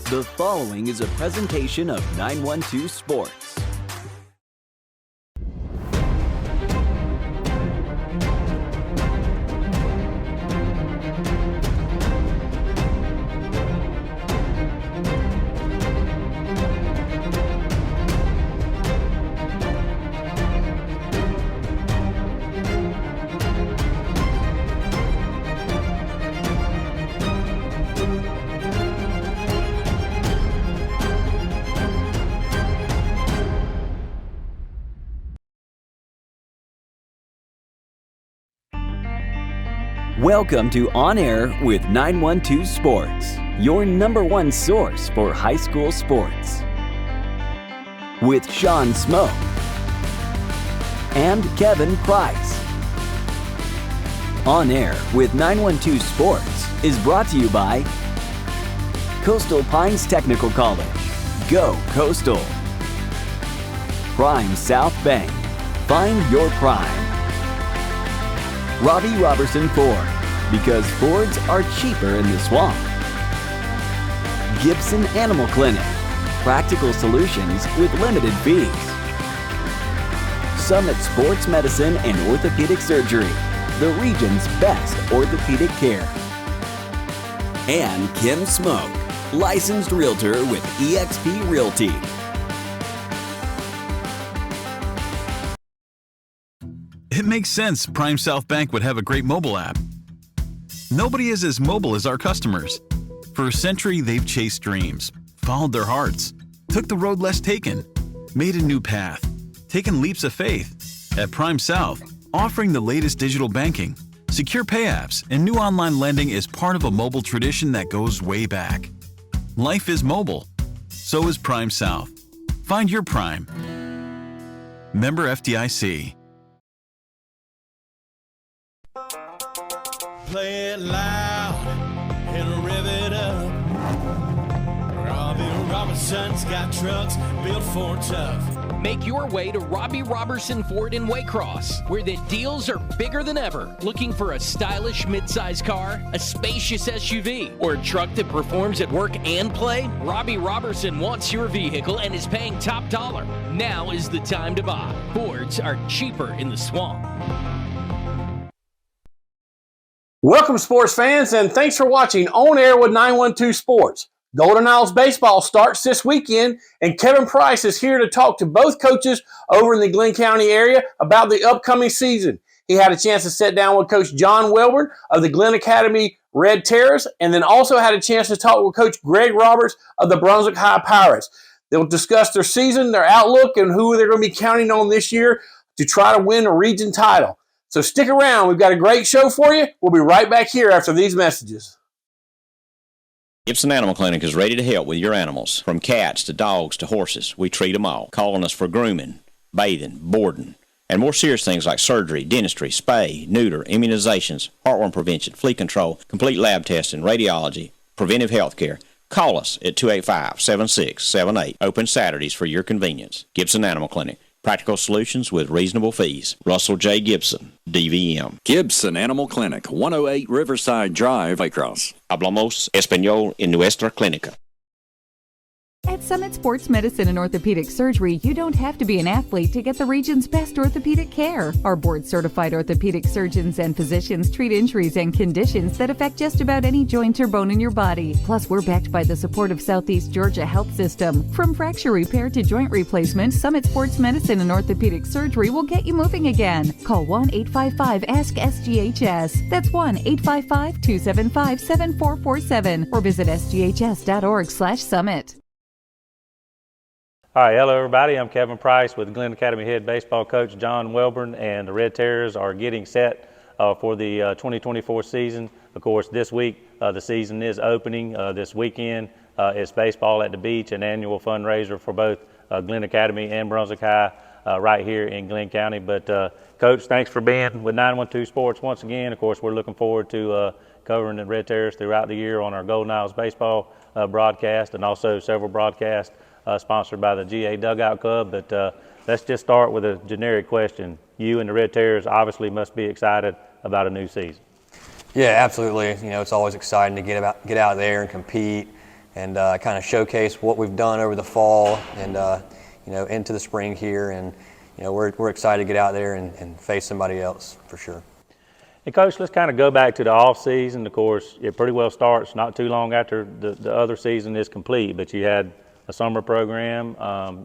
The following is a presentation of 912 Sports. Welcome to On Air with 912 Sports, your number one source for high school sports. With Sean Smoke and Kevin Price. On Air with 912 Sports is brought to you by Coastal Pines Technical College. Go Coastal. Prime South Bank. Find your prime. Robbie Robertson Ford, because Fords are cheaper in the swamp. Gibson Animal Clinic, practical solutions with limited fees. Summit Sports Medicine and Orthopedic Surgery, the region's best orthopedic care. And Kim Smoke, licensed realtor with eXp Realty. It makes sense Prime South Bank would have a great mobile app. Nobody is as mobile as our customers. For a century, they've chased dreams, followed their hearts, took the road less taken, made a new path, taken leaps of faith. At Prime South, offering the latest digital banking, secure pay apps, and new online lending is part of a mobile tradition that goes way back. Life is mobile. So is Prime South. Find your Prime. Member FDIC. Play it loud and rev it up. Robbie Robertson's got trucks built for tough. Make your way to Robbie Robertson Ford in Waycross, where the deals are bigger than ever. Looking for a stylish midsize car, a spacious SUV, or a truck that performs at work and play? Robbie Robertson wants your vehicle and is paying top dollar. Now is the time to buy. Fords are cheaper in the swamp. Welcome, sports fans, and thanks for watching On Air with 912 Sports. Golden Isles baseball starts this weekend, and Kevin Price is here to talk to both coaches over in the Glenn County area about the upcoming season. He had a chance to sit down with Coach John Welborn of the Glenn Academy Red Terrors, and then also had a chance to talk with Coach Greg Roberts of the Brunswick High Pirates. They'll discuss their season, their outlook, and who they're going to be counting on this year to try to win a region title. So stick around. We've got a great show for you. We'll be right back here after these messages. Gibson Animal Clinic is ready to help with your animals. From cats to dogs to horses, we treat them all. Call on us for grooming, bathing, boarding, and more serious things like surgery, dentistry, spay, neuter, immunizations, heartworm prevention, flea control, complete lab testing, radiology, preventive health care. Call us at 285-7678. Open Saturdays for your convenience. Gibson Animal Clinic. Practical solutions with reasonable fees. Russell J. Gibson, DVM. Gibson Animal Clinic, 108 Riverside Drive, Waycross. Hablamos español en nuestra clínica. At Summit Sports Medicine and Orthopedic Surgery, you don't have to be an athlete to get the region's best orthopedic care. Our board-certified orthopedic surgeons and physicians treat injuries and conditions that affect just about any joint or bone in your body. Plus, we're backed by the support of Southeast Georgia Health System. From fracture repair to joint replacement, Summit Sports Medicine and Orthopedic Surgery will get you moving again. Call 1-855-ASK-SGHS. That's 1-855-275-7447 or visit sghs.org/summit. Hi, hello everybody. I'm Kevin Price with Glenn Academy head baseball coach John Welborn, and the Red Terrors are getting set for the 2024 season. Of course, this week the season is opening. This weekend it's baseball at the beach, an annual fundraiser for both Glenn Academy and Brunswick High right here in Glenn County. But Coach, thanks for being with 912 Sports once again. Of course, we're looking forward to covering the Red Terrors throughout the year on our Golden Isles baseball broadcast, and also several broadcasts sponsored by the GA Dugout Club. But let's just start with a generic question. You and the Red Terrors obviously must be excited about a new season. Yeah, absolutely. You know, it's always exciting to get out there and compete and kind of showcase what we've done over the fall and into the spring here. And we're excited to get out there and face somebody else for sure. And Coach, let's kind of go back to the off season. Of course, it pretty well starts not too long after the other season is complete, but you had a summer program.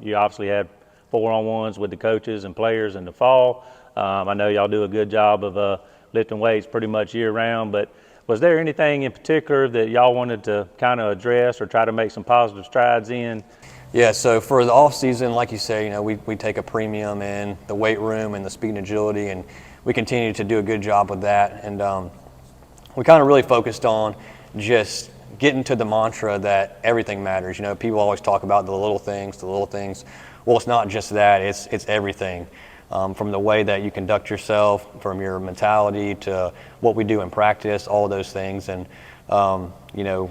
You obviously had 4-on-1s with the coaches and players in the fall. I know y'all do a good job of lifting weights pretty much year round, but was there anything in particular that y'all wanted to kind of address or try to make some positive strides in? Yeah, so for the off season, like you say, we take a premium in the weight room and the speed and agility, and we continue to do a good job with that. And we kind of really focused on just getting to the mantra that everything matters. People always talk about the little things. Well, it's not just that, it's everything. From the way that you conduct yourself, from your mentality to what we do in practice, all of those things. And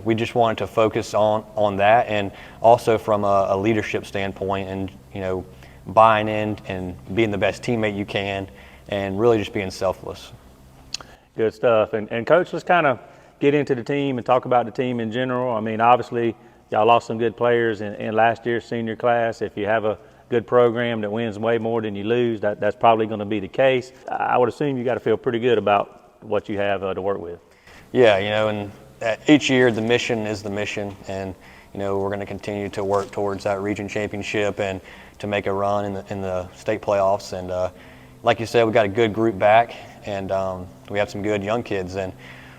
we just wanted to focus on that, and also from a leadership standpoint, and buying in and being the best teammate you can, and really just being selfless. Good stuff. And Coach, let's kind of get into the team and talk about the team in general. I mean, obviously, y'all lost some good players in last year's senior class. If you have a good program that wins way more than you lose, that's probably going to be the case. I would assume you got to feel pretty good about what you have to work with. Yeah, and each year the mission is the mission, and we're going to continue to work towards that region championship and to make a run in the state playoffs. And like you said, we got a good group back, and we have some good young kids. And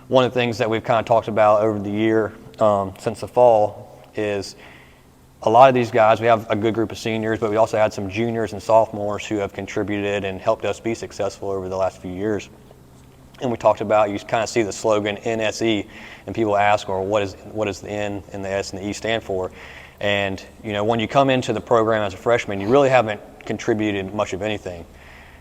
one of the things that we've kind of talked about over the year since the fall is a lot of these guys. We have a good group of seniors, but we also had some juniors and sophomores who have contributed and helped us be successful over the last few years. And we talked about, you kind of see the slogan NSE, and people ask, or what is the N and the S and the E stand for? And when you come into the program as a freshman, you really haven't contributed much of anything.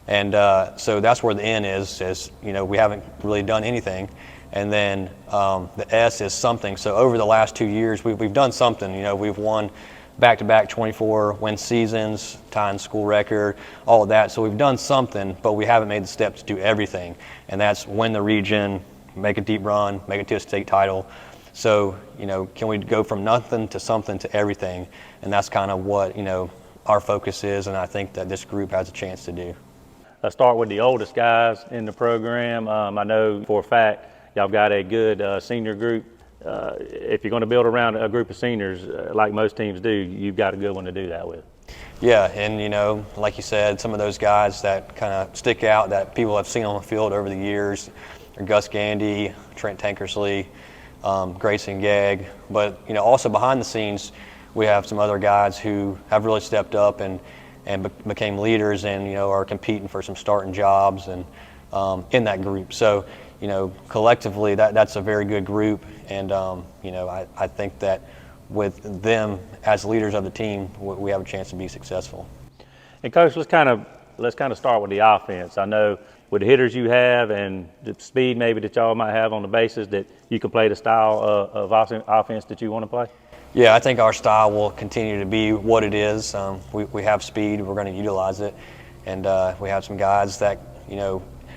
And so that's where the N is we haven't really done anything. And then the S is something. So over the last 2 years, we've done something. We've won back-to-back 24-win seasons, tying school record, all of that. So we've done something, but we haven't made the step to do everything. And that's win the region, make a deep run, make it to a state title. So, can we go from nothing to something to everything? And that's kind of what, our focus is, and I think that this group has a chance to do. Let's start with the oldest guys in the program. I know for a fact y'all got a good senior group. If you're going to build around a group of seniors, like most teams do, you've got a good one to do that with. Yeah, and like you said, some of those guys that kind of stick out that people have seen on the field over the years are Gus Gandy, Trent Tankersley, Grayson Gegg. But also behind the scenes, we have some other guys who have really stepped up and became leaders, and are competing for some starting jobs and in that group. So collectively that's a very good group, and I think that with them as leaders of the team, we have a chance to be successful. And Coach, let's kind of start with the offense. I know with the hitters you have and the speed maybe that y'all might have on the bases, that you can play the style of offense that you want to play. Yeah, I think our style will continue to be what it is. We have speed, we're going to utilize it, and we have some guys that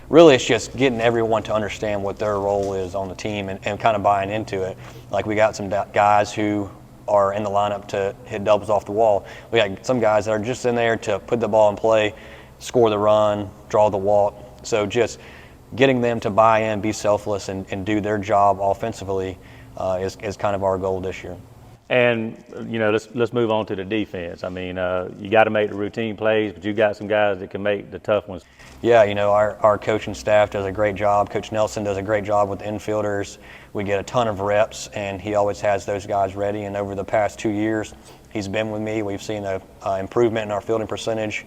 really it's just getting everyone to understand what their role is on the team and kind of buying into it. Like we got some guys who are in the lineup to hit doubles off the wall. We got some guys that are just in there to put the ball in play, score the run, draw the walk. So just getting them to buy in, be selfless, and do their job offensively is kind of our goal this year. And let's move on to the defense. I mean, you got to make the routine plays, but you got some guys that can make the tough ones. Yeah, our coaching staff does a great job. Coach Nelson does a great job with the infielders. We get a ton of reps, and he always has those guys ready. And over the past 2 years, he's been with me. We've seen an improvement in our fielding percentage.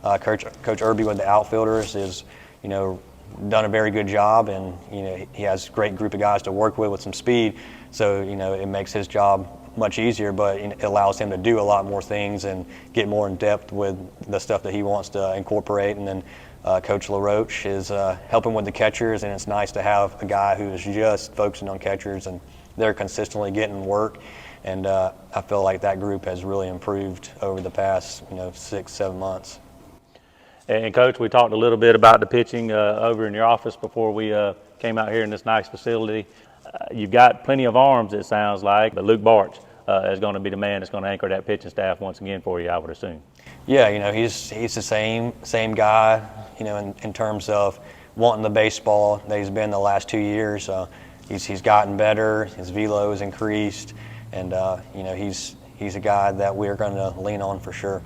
Coach Irby with the outfielders is, done a very good job, and he has a great group of guys to work with some speed. So it makes his job much easier, but it allows him to do a lot more things and get more in depth with the stuff that he wants to incorporate. And then Coach LaRoche is helping with the catchers, and it's nice to have a guy who is just focusing on catchers, and they're consistently getting work. And I feel like that group has really improved over the past 6-7 months. And Coach, we talked a little bit about the pitching over in your office before we came out here in this nice facility. You've got plenty of arms, it sounds like, but Luke Barch is going to be the man that's going to anchor that pitching staff once again for you, I would assume. Yeah, you know, he's the same guy, you know, in terms of wanting the baseball that he's been the last 2 years. He's gotten better, his velo has increased, and you know, he's a guy that we're going to lean on for sure.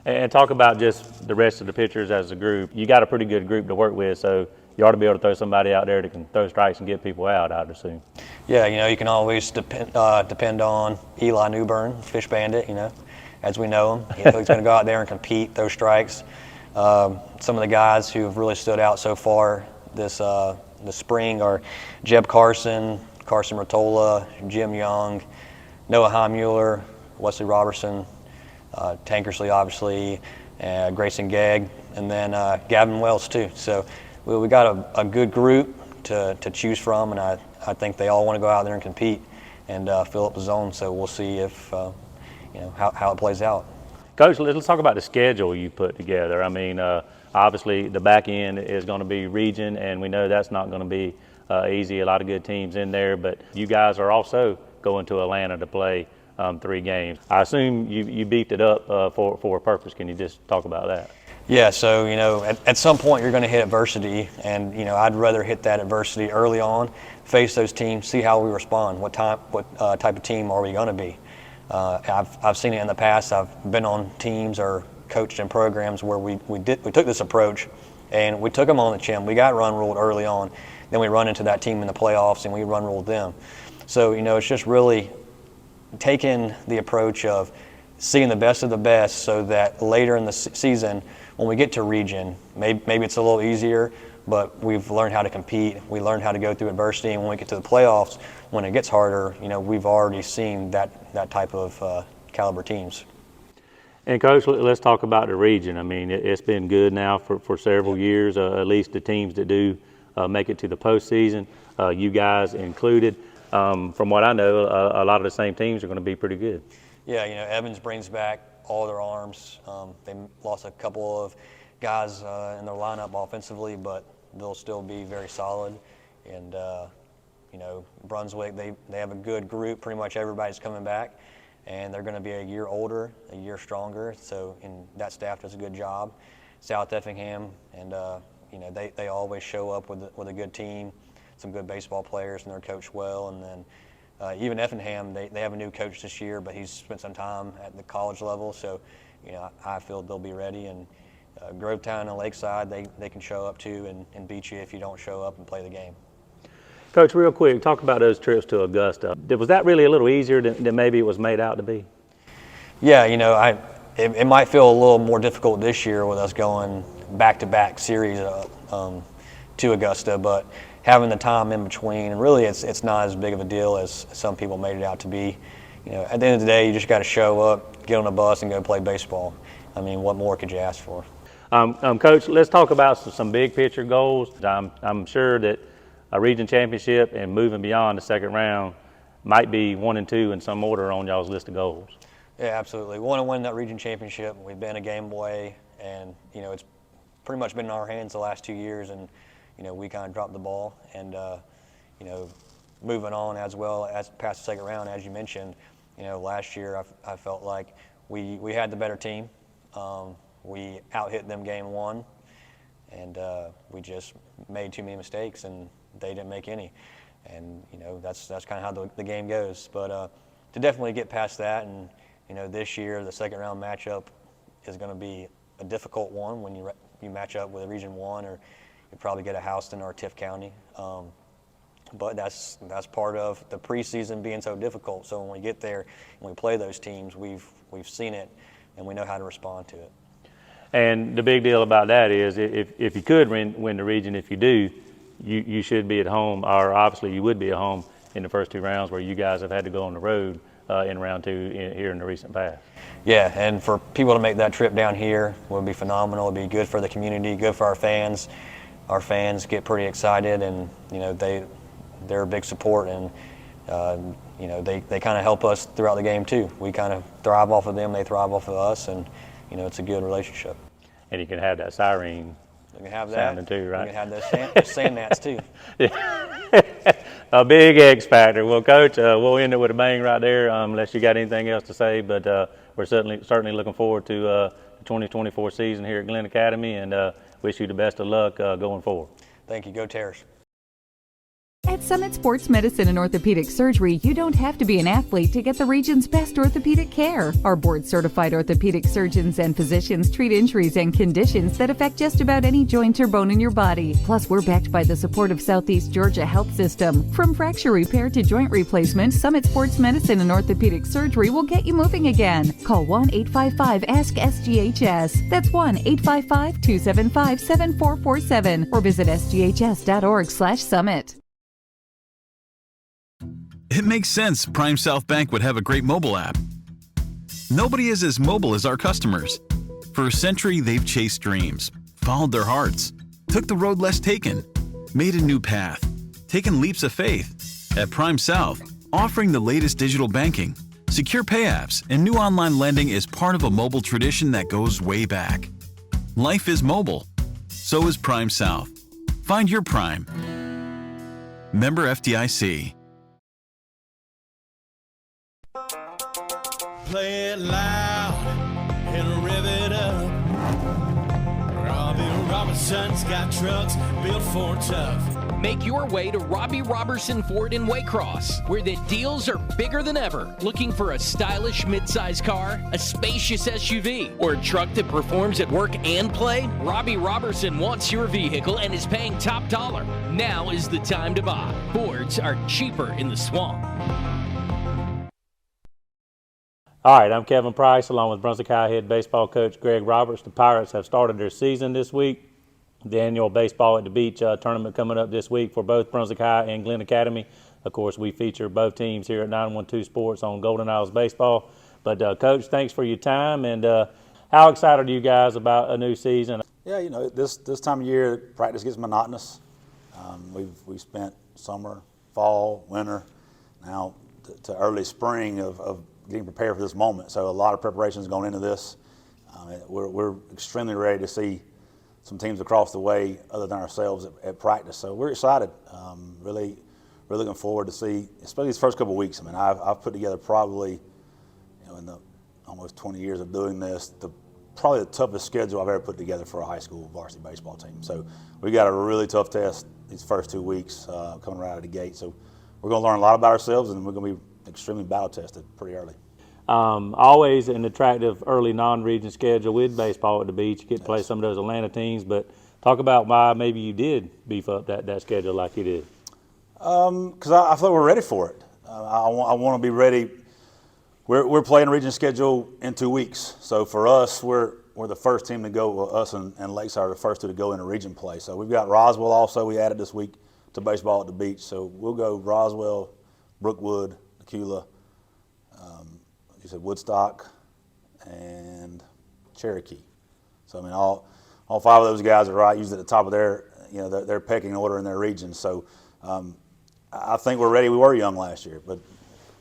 And talk about just the rest of the pitchers as a group. You got a pretty good group to work with, so you ought to be able to throw somebody out there that can throw strikes and get people out, I'd assume. Yeah, you know, you can always depend on Eli Newbern, Fish Bandit, you know, as we know him. He's going to go out there and compete, throw strikes. Some of the guys who have really stood out so far this spring are Jeb Carson Rottola, Jim Young, Noah Heimmuller, Wesley Robertson, Tankersley, obviously, Grayson Gegg, and then Gavin Wells, too. So we got a good group to choose from, and I think they all want to go out there and compete and fill up the zone. So we'll see if you know how it plays out. Coach, let's talk about the schedule you put together. I mean, obviously the back end is going to be region, and we know that's not going to be easy. A lot of good teams in there, but you guys are also going to Atlanta to play 3 games. I assume you beefed it up for a purpose. Can you just talk about that? Yeah, so, you know, at some point you're going to hit adversity, and, you know, I'd rather hit that adversity early on, face those teams, see how we respond, what type of team are we going to be. I've seen it in the past. I've been on teams or coached in programs where we took this approach, and we took them on the chin. We got run ruled early on, then we run into that team in the playoffs, and we run ruled them. So, you know, it's just really taking the approach of seeing the best of the best so that later in the season, when we get to region, maybe it's a little easier, but we've learned how to compete. We learned how to go through adversity, and when we get to the playoffs, when it gets harder, you know, we've already seen that type of caliber teams. And Coach, let's talk about the region. I mean, it's been good now for several years, at least the teams that do make it to the postseason, you guys included. From what I know, a lot of the same teams are going to be pretty good. Yeah, you know, Evans brings back all their arms. They lost a couple of guys in their lineup offensively, but they'll still be very solid. And, you know, Brunswick, they have a good group. Pretty much everybody's coming back, and they're going to be a year older, a year stronger. So, and that staff does a good job. South Effingham, and, you know, they always show up with a good team, some good baseball players, and they're coached well. And then even Effingham, they have a new coach this year, but he's spent some time at the college level. So, you know, I feel they'll be ready. And Grovetown and Lakeside, they can show up too and beat you if you don't show up and play the game. Coach, real quick, talk about those trips to Augusta. Was that really a little easier than maybe it was made out to be? Yeah, you know, it might feel a little more difficult this year with us going back-to-back series to Augusta, but having the time in between, really it's not as big of a deal as some people made it out to be. You know, at the end of the day, you just got to show up, get on a bus, and go play baseball. I mean, what more could you ask for? Coach, let's talk about some big picture goals. I'm sure that a region championship and moving beyond the second round might be 1 and 2 in some order on y'all's list of goals. Yeah, absolutely. We want to win that region championship. We've been a game away, and, you know, it's pretty much been in our hands the last 2 years, and, you know, we kind of dropped the ball. And, you know, moving on as well as past the second round, as you mentioned, you know, last year I felt like we had the better team. We out-hit them game 1, and we just made too many mistakes, and they didn't make any. And, you know, that's kind of how the game goes. But to definitely get past that, and, you know, this year the second round matchup is going to be a difficult one when you match up with a Region 1, or you probably get a Houston or a Tift County. But that's part of the preseason being so difficult. So when we get there and we play those teams, we've seen it, and we know how to respond to it. And the big deal about that is if you could win the region, if you do, you should be at home, or obviously you would be at home in the first 2 rounds where you guys have had to go on the road in round 2 here in the recent past. Yeah, and for people to make that trip down here would be phenomenal. It'd be good for the community, good for our fans. Our fans get pretty excited, and, you know, they're a big support, and you know, they kind of help us throughout the game too. We kind of thrive off of them, they thrive off of us, and, you know, it's a good relationship. And you can have that siren you can have sounding that too, right? You can have those sand gnats too. Yeah. A big X factor. Well, Coach, we'll end it with a bang right there, unless you got anything else to say. But we're certainly looking forward to the 2024 season here at Glenn Academy, and wish you the best of luck going forward. Thank you. Go Terrors. At Summit Sports Medicine and Orthopedic Surgery, you don't have to be an athlete to get the region's best orthopedic care. Our board-certified orthopedic surgeons and physicians treat injuries and conditions that affect just about any joint or bone in your body. Plus, we're backed by the support of Southeast Georgia Health System. From fracture repair to joint replacement, Summit Sports Medicine and Orthopedic Surgery will get you moving again. Call 1-855-ASK-SGHS. That's 1-855-275-7447 or visit sghs.org/summit. It makes sense Prime South Bank would have a great mobile app. Nobody is as mobile as our customers. For a century, they've chased dreams, followed their hearts, took the road less taken, made a new path, taken leaps of faith. At Prime South, offering the latest digital banking, secure pay apps, and new online lending is part of a mobile tradition that goes way back. Life is mobile. So is Prime South. Find your Prime. Member FDIC. Play it loud and rev it up. Robbie Robinson's got trucks built for tough. Make your way to Robbie Robertson Ford in Waycross, where the deals are bigger than ever. Looking for a stylish midsize car, a spacious SUV, or a truck that performs at work and play? Robbie Robertson wants your vehicle and is paying top dollar. Now is the time to buy. Fords are cheaper in the swamp. All right, I'm Kevin Price, along with Brunswick High head baseball coach Greg Roberts. The Pirates have started their season this week. The annual Baseball at the Beach tournament coming up this week for both Brunswick High and Glenn Academy. Of course, we feature both teams here at 912 Sports on Golden Isles Baseball. But, Coach, thanks for your time. And how excited are you guys about a new season? Yeah, you know, this time of year, practice gets monotonous. We've spent summer, fall, winter, now to early spring of getting prepared for this moment. So a lot of preparations going into this. We're extremely ready to see some teams across the way other than ourselves at practice. So we're excited. Really looking forward to see, especially these first couple of weeks. I mean, I've put together probably, in the almost 20 years of doing this, probably the toughest schedule I've ever put together for a high school varsity baseball team. So we got a really tough test these first 2 weeks coming right out of the gate. So we're going to learn a lot about ourselves, and we're going to be extremely battle tested pretty early. Always an attractive early non-region schedule with baseball at the beach. You get to play some of those Atlanta teams, but talk about why maybe you did beef up that schedule like you did. Because I feel we're ready for it. I want to be ready. We're playing a region schedule in 2 weeks, so for us, we're the first team to go. Well, us and Lakeside are the first two to go into region play. So we've got Roswell also. We added this week to baseball at the beach. So we'll go Roswell, Brookwood, Aquila. You said Woodstock and Cherokee. So I mean, all five of those guys are right, usually at the top of their pecking order in their region. So I think we're ready. We were young last year, but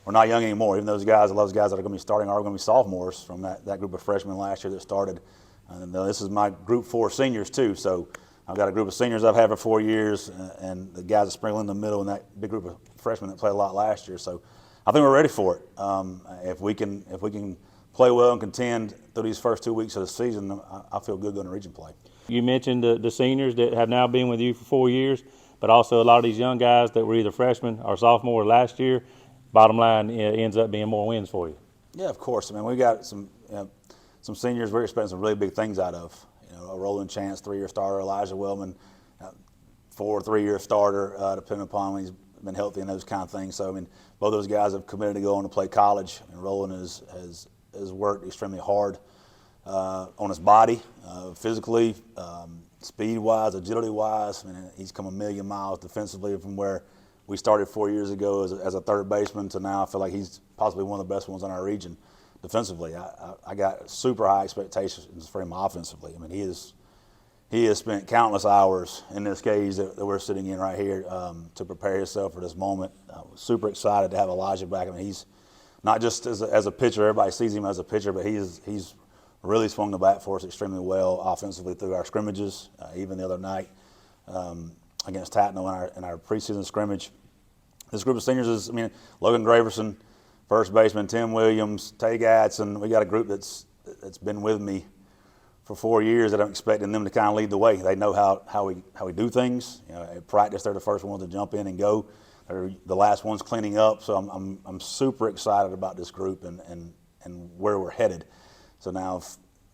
we're not young anymore. Even those guys, a lot of those guys that are going to be starting are going to be sophomores from that group of freshmen last year that started. And this is my group 4 seniors too. So I've got a group of seniors I've had for 4 years, and the guys that sprinkle in the middle, and that big group of freshmen that played a lot last year. So I think we're ready for it. If we can play well and contend through these first 2 weeks of the season, I feel good going to region play. You mentioned the seniors that have now been with you for 4 years, but also a lot of these young guys that were either freshmen or sophomore last year. Bottom line, it ends up being more wins for you. Yeah, of course. I mean, we got some seniors we're expecting some really big things out of. A Roland Chance, 3-year starter, Elijah Wellman, 3-year starter, depending upon when he's been healthy and those kind of things. So I mean, both those guys have committed to go on to play college. And Roland has worked extremely hard on his body, physically, speed-wise, agility-wise. I mean, he's come a million miles defensively from where we started 4 years ago as a third baseman to now. I feel like he's possibly one of the best ones in our region defensively. I got super high expectations for him offensively. I mean, he has spent countless hours in this cage that we're sitting in right here to prepare himself for this moment. I was super excited to have Elijah back. I mean, he's not just as a pitcher. Everybody sees him as a pitcher, but he's really swung the bat for us extremely well offensively through our scrimmages. Even the other night against Tatno in our preseason scrimmage, this group of seniors is, I mean, Logan Graverson, first baseman, Tim Williams, Tay Gatson. We got a group that's been with me for 4 years that I'm expecting them to kind of lead the way. They know how we do things. You know, at practice, they're the first ones to jump in and go. They're the last ones cleaning up. So I'm super excited about this group and where we're headed. So now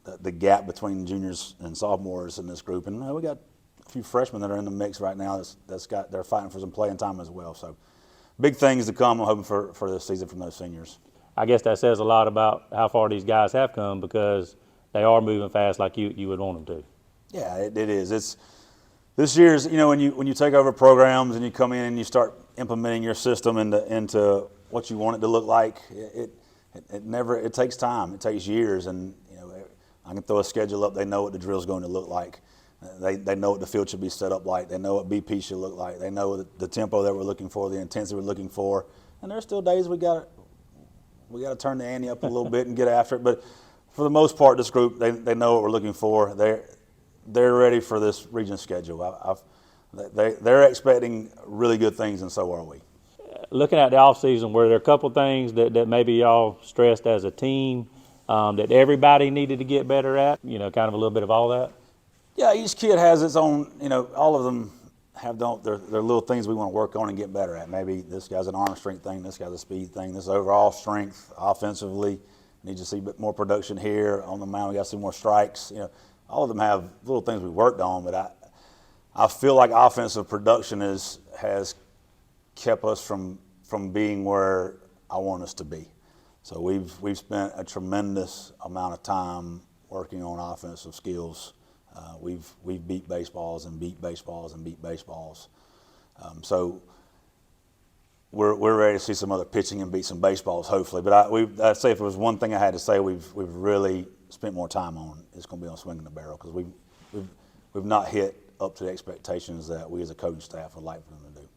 the gap between juniors and sophomores in this group, and we got a few freshmen that are in the mix right now they're fighting for some playing time as well. So big things to come, I'm hoping, for this season from those seniors. I guess that says a lot about how far these guys have come, because they are moving fast like you would want them to. Yeah, it is. It's this year's, you know, when you take over programs and you come in and you start implementing your system into what you want it to look like, it takes time. It takes years, and you know, I can throw a schedule up. They know what the drill is going to look like. They know what the field should be set up like. They know what BP should look like. They know the tempo that we're looking for, the intensity we're looking for. And there's still days we got to turn the ante up a little bit and get after it. But for the most part, this group, they know what we're looking for. They're ready for this region schedule. They're expecting really good things, and so are we. Looking at the offseason, were there a couple things that maybe y'all stressed as a team that everybody needed to get better at? You know, kind of a little bit of all that? Yeah, each kid has its own, you know, all of them have their little things we want to work on and get better at. Maybe this guy's an arm strength thing, this guy's a speed thing, this overall strength offensively. Need to see a bit more production here. On the mound, we got to see more strikes. You know, all of them have little things we worked on, but I feel like offensive production has kept us from being where I want us to be. So we've spent a tremendous amount of time working on offensive skills. We've beat baseballs and beat baseballs and beat baseballs. So we're ready to see some other pitching and beat some baseballs, hopefully. But I'd say if there was one thing I had to say we've really spent more time on, it's going to be on swinging the barrel, because we've not hit up to the expectations that we as a coaching staff would like for them to do.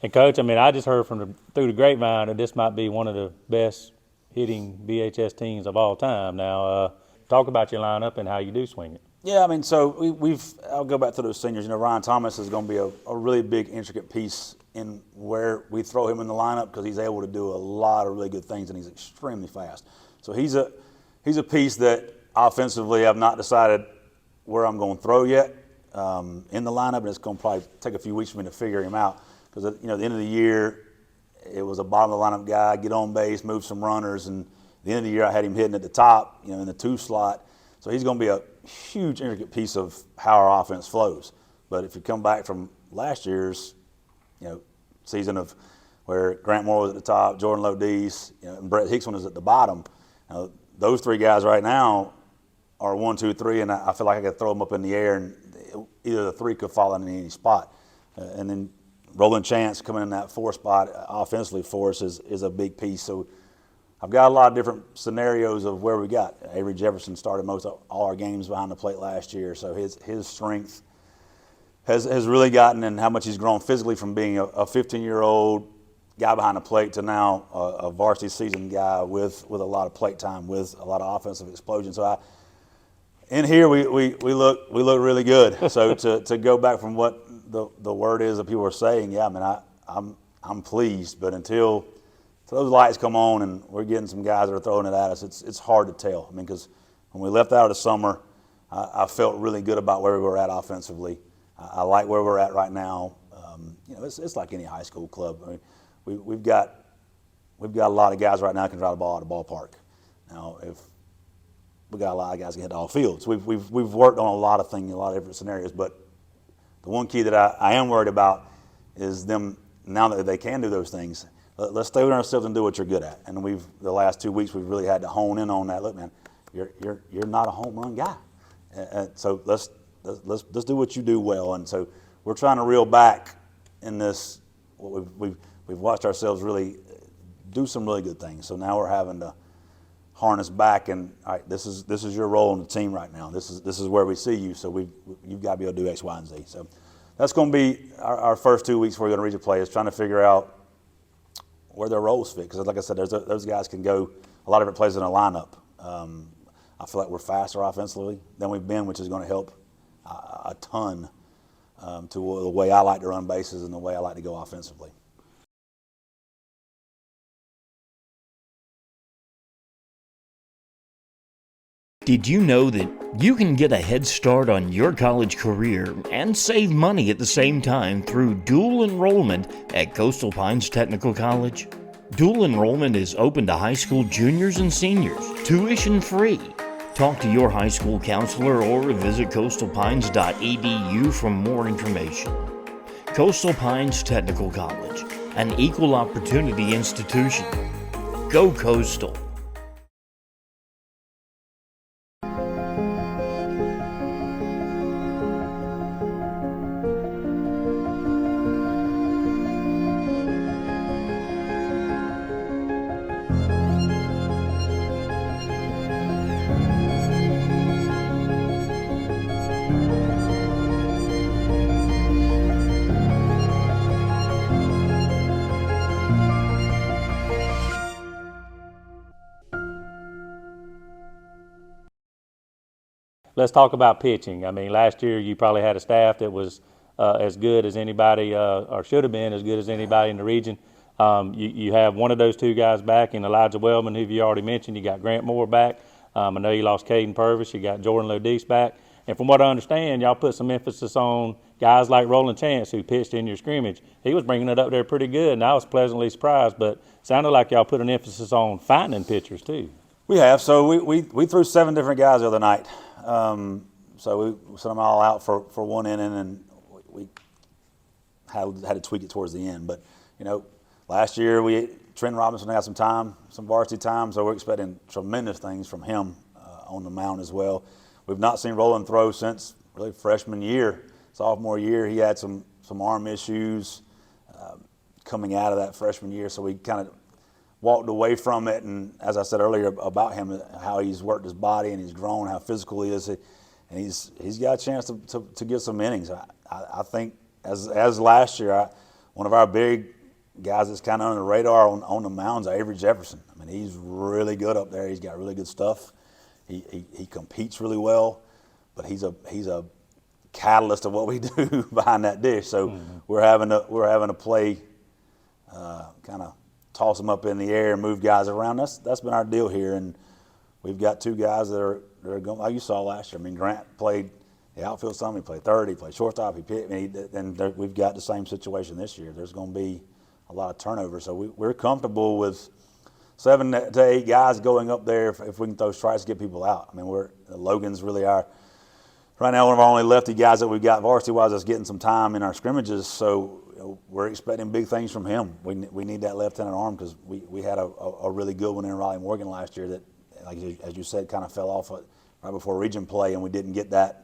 And Coach, I mean, I just heard through the grapevine that this might be one of the best hitting BHS teams of all time. Now, talk about your lineup and how you do swing it. Yeah, I mean, so I'll go back to those seniors. You know, Ryan Thomas is going to be a really big, intricate piece in where we throw him in the lineup, because he's able to do a lot of really good things, and he's extremely fast. So he's a piece that offensively I've not decided where I'm going to throw yet in the lineup, and it's going to probably take a few weeks for me to figure him out, because you know, at the end of the year it was a bottom of the lineup guy, get on base, move some runners, and at the end of the year I had him hitting at the top, you know, in the 2 slot. So he's going to be a huge, intricate piece of how our offense flows. But if you come back from last year's, you know, season of where Grant Moore was at the top, Jordan Lodice, you know, and Brett Hickson was at the bottom, you know, those 3 guys right now are 1, 2, 3, and I feel like I could throw them up in the air, and either the 3 could fall in any spot. And then Roland Chance coming in that 4 spot offensively for us is a big piece. So I've got a lot of different scenarios of where we got. Avery Jefferson started most of all our games behind the plate last year, so his strength has really gotten, and how much he's grown physically from being a 15-year-old guy behind the plate to now a varsity seasoned guy with a lot of plate time, with a lot of offensive explosion. So in here we look really good. So to go back from what the word is that people are saying, yeah, I mean I'm pleased, but until those lights come on and we're getting some guys that are throwing it at us, it's hard to tell. I mean, because when we left out of the summer, I felt really good about where we were at offensively. I like where we're at right now. You know, it's like any high school club. I mean, we've got a lot of guys right now that can drive the ball out of the ballpark. Now, if we got a lot of guys that can hit all fields, we've worked on a lot of things, a lot of different scenarios. But the one key that I am worried about is them, now that they can do those things, let's stay with ourselves and do what you're good at. And the last 2 weeks we've really had to hone in on that. Look, man, you're not a home run guy, and so let's do what you do well. And so we're trying to reel back in this. We've watched ourselves really do some really good things. So now we're having to harness back, and all right, this is your role in the team right now. This is where we see you. So you've got to be able to do X, Y, and Z. So that's going to be our first 2 weeks before we're going to region play, is trying to figure out where their roles fit. Because like I said, those guys can go a lot of different places in a lineup. I feel like we're faster offensively than we've been, which is going to help a ton to the way I like to run bases and the way I like to go offensively. Did you know that you can get a head start on your college career and save money at the same time through dual enrollment at Coastal Pines Technical College? Dual enrollment is open to high school juniors and seniors, tuition free. Talk to your high school counselor or visit coastalpines.edu for more information. Coastal Pines Technical College, an equal opportunity institution. Go Coastal! Let's talk about pitching. I mean, last year you probably had a staff that was as good as anybody, or should have been as good as anybody in the region. You have one of those two guys back in Elijah Wellman, who you already mentioned. You got Grant Moore back. I know you lost Caden Purvis. You got Jordan Lodice back. And from what I understand, y'all put some emphasis on guys like Roland Chance, who pitched in your scrimmage. He was bringing it up there pretty good, and I was pleasantly surprised. But it sounded like y'all put an emphasis on finding pitchers too. We have. So we threw 7 different guys the other night. So we sent them all out for one inning, and we had to tweak it towards the end. But, you know, last year Trent Robinson had some time, some varsity time, so we're expecting tremendous things from him on the mound as well. We've not seen Roland throw since really freshman year, sophomore year. He had some arm issues coming out of that freshman year, so we kind of walked away from it. And as I said earlier about him, how he's worked his body and he's grown, how physical he is, and he's got a chance to get some innings. I think as last year, one of our big guys that's kind of under the radar on the mounds is Avery Jefferson. I mean, he's really good up there. He's got really good stuff. He competes really well, but he's a catalyst of what we do behind that dish. So we're having to play kind of toss them up in the air and move guys around. That's been our deal here, and we've got 2 guys that are going, like you saw last year. I mean, Grant played the outfield some, he played third, he played shortstop, he pitched, and we've got the same situation this year. There's going to be a lot of turnover, so we're comfortable with 7 to 8 guys going up there if we can throw strikes to get people out. I mean, Logan's really right now one of our only lefty guys that we've got varsity-wise that's getting some time in our scrimmages, so we're expecting big things from him. We need that left-handed arm because we had a really good one in Riley Morgan last year that, like as you said, kind of fell off right before region play, and we didn't get the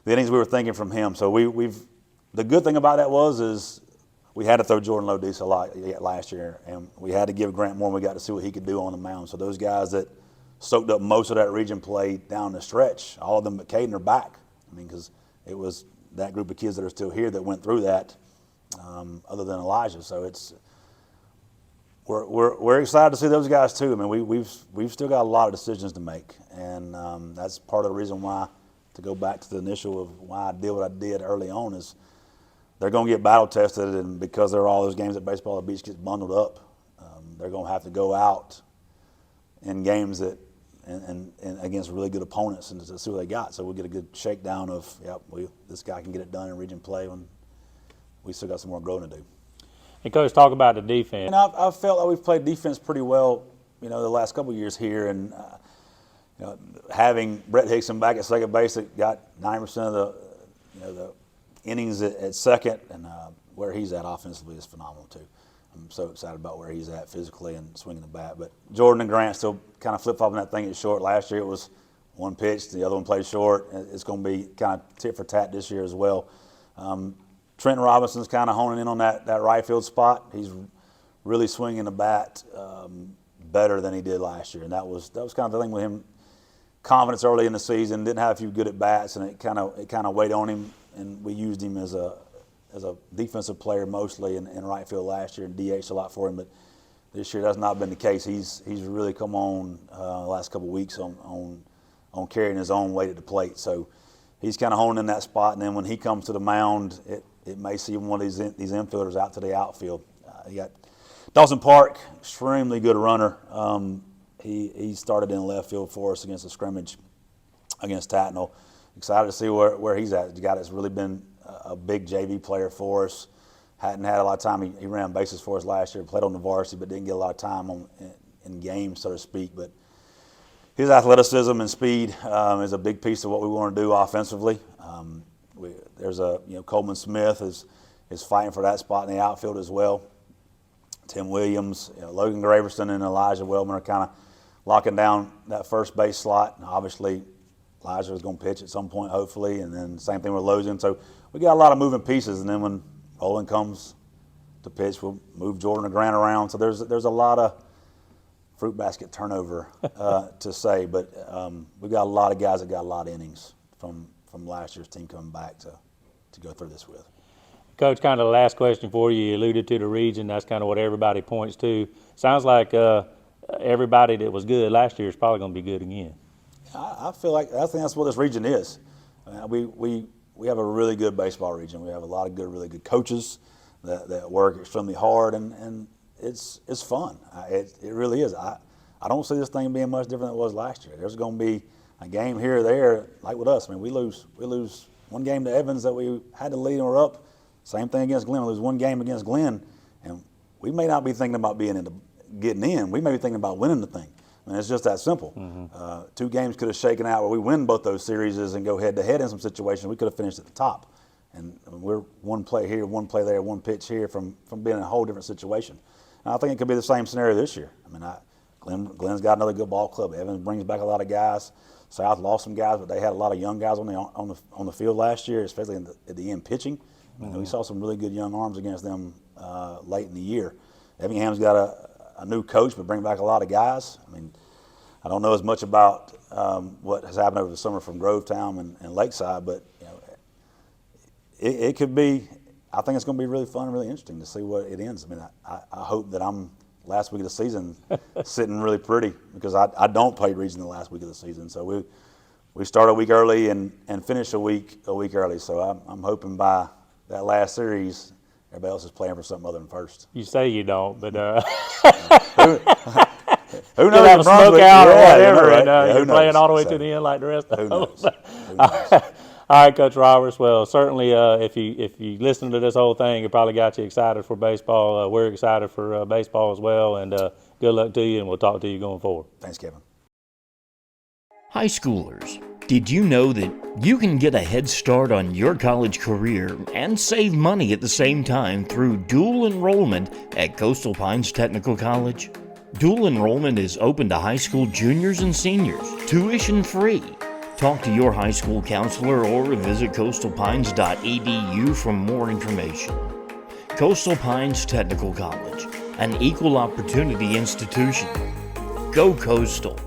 innings we were thinking from him. So the good thing about that is we had to throw Jordan Lodice a lot last year, and we had to give Grant Moore, and we got to see what he could do on the mound. So those guys that soaked up most of that region play down the stretch, all of them but Caden are back. I mean, because it was that group of kids that are still here that went through that, other than Elijah. So we're excited to see those guys too. I mean, we've still got a lot of decisions to make, and that's part of the reason why, to go back to the initial of why I did what I did early on, is they're going to get battle tested, and because there are all those games at Baseball at the Beach gets bundled up, they're going to have to go out in games that and against really good opponents and to see what they got. So we'll get a good shakedown of, this guy can get it done in region play when we still got some more growing to do. And Coach, talk about the defense. And I felt like we've played defense pretty well, the last couple of years here, and having Brett Hickson back at second base that got 90% of the innings at second, and where he's at offensively is phenomenal too. I'm so excited about where he's at physically and swinging the bat. But Jordan and Grant still kind of flip-flopping that thing at short. Last year it was one pitch, the other one played short. It's going to be kind of tit for tat this year as well. Trent Robinson's kind of honing in on that right field spot. He's really swinging the bat better than he did last year, and that was kind of the thing with him. Confidence early in the season, didn't have a few good at bats, and it kind of weighed on him. And we used him as a defensive player mostly in right field last year, and DH'd a lot for him. But this year that's not been the case. He's really come on the last couple of weeks on carrying his own weight at the plate. So he's kind of honing in that spot. And then when he comes to the mound, it may see one of these infielders out to the outfield. You got Dawson Park, extremely good runner. He started in left field for us against the scrimmage against Tatnall. Excited to see where he's at. The guy that's really been a big JV player for us. Hadn't had a lot of time. He ran bases for us last year, played on the varsity, but didn't get a lot of time in games, so to speak. But his athleticism and speed is a big piece of what we want to do offensively. There's Coleman Smith is fighting for that spot in the outfield as well. Tim Williams, Logan Graverson, and Elijah Wellman are kind of locking down that first base slot. Obviously, Elijah is going to pitch at some point, hopefully, and then same thing with Logan. So we got a lot of moving pieces, and then when Roland comes to pitch, we'll move Jordan Grant around. So there's a lot of fruit basket turnover to say, but we got a lot of guys that got a lot of innings from last year's team coming back to go through this with. Coach, kind of the last question for you. You alluded to the region. That's kind of what everybody points to. Sounds like everybody that was good last year is probably going to be good again. I feel like I think that's what this region is. We have a really good baseball region. We have a lot of really good coaches that work extremely hard, and it's fun. It really is. I don't see this thing being much different than it was last year. There's going to be a game here or there, like with us. I mean, we lose one game to Evans that we had to lead and we're up. Same thing against Glenn. We lose one game against Glenn, and we may not be thinking about getting in. We may be thinking about winning the thing. I mean, it's just that simple. Mm-hmm. 2 games could have shaken out where we win both those series and go head-to-head in some situations. We could have finished at the top. And we're one play here, one play there, one pitch here from being in a whole different situation. And I think it could be the same scenario this year. I mean, Glenn's got another good ball club. Evans brings back a lot of guys. South lost some guys, but they had a lot of young guys on the field last year, especially at the end pitching. Mm-hmm. We saw some really good young arms against them late in the year. Effingham's got a new coach, but bring back a lot of guys. I mean, I don't know as much about what has happened over the summer from Grovetown and Lakeside, but it could be. I think it's going to be really fun and really interesting to see what it ends. I mean, I hope that I'm last week of the season sitting really pretty, because I don't play region the last week of the season. So we start a week early and finish a week early. So I'm hoping by that last series, everybody else is playing for something other than first. You say you don't, but who knows? Have a smoke out or whatever, right? And you're playing all the way so, to the end like the rest of us. Who knows? All right, Coach Roberts. Well, certainly, if you listen to this whole thing, it probably got you excited for baseball. We're excited for baseball as well, and good luck to you, and we'll talk to you going forward. Thanks, Kevin. High schoolers, did you know that you can get a head start on your college career and save money at the same time through dual enrollment at Coastal Pines Technical College? Dual enrollment is open to high school juniors and seniors, tuition free. Talk to your high school counselor or visit coastalpines.edu for more information. Coastal Pines Technical College, an equal opportunity institution. Go Coastal.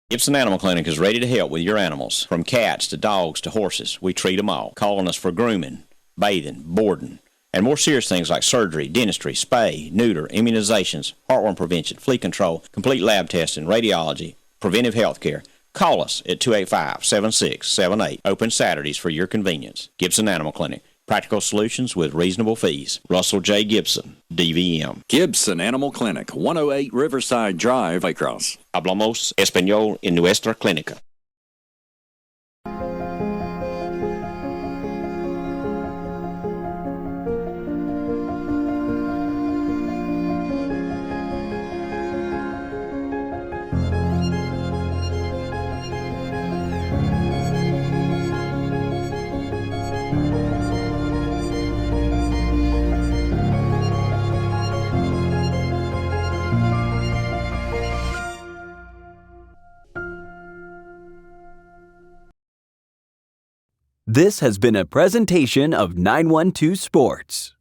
Gibson Animal Clinic is ready to help with your animals. From cats to dogs to horses, we treat them all. Call on us for grooming, bathing, boarding, and more serious things like surgery, dentistry, spay, neuter, immunizations, heartworm prevention, flea control, complete lab testing, radiology, preventive health care. Call us at 285-7678. Open Saturdays for your convenience. Gibson Animal Clinic. Practical solutions with reasonable fees. Russell J. Gibson, DVM. Gibson Animal Clinic, 108 Riverside Drive, Waycross. Hablamos español en nuestra clínica. This has been a presentation of 912 Sports.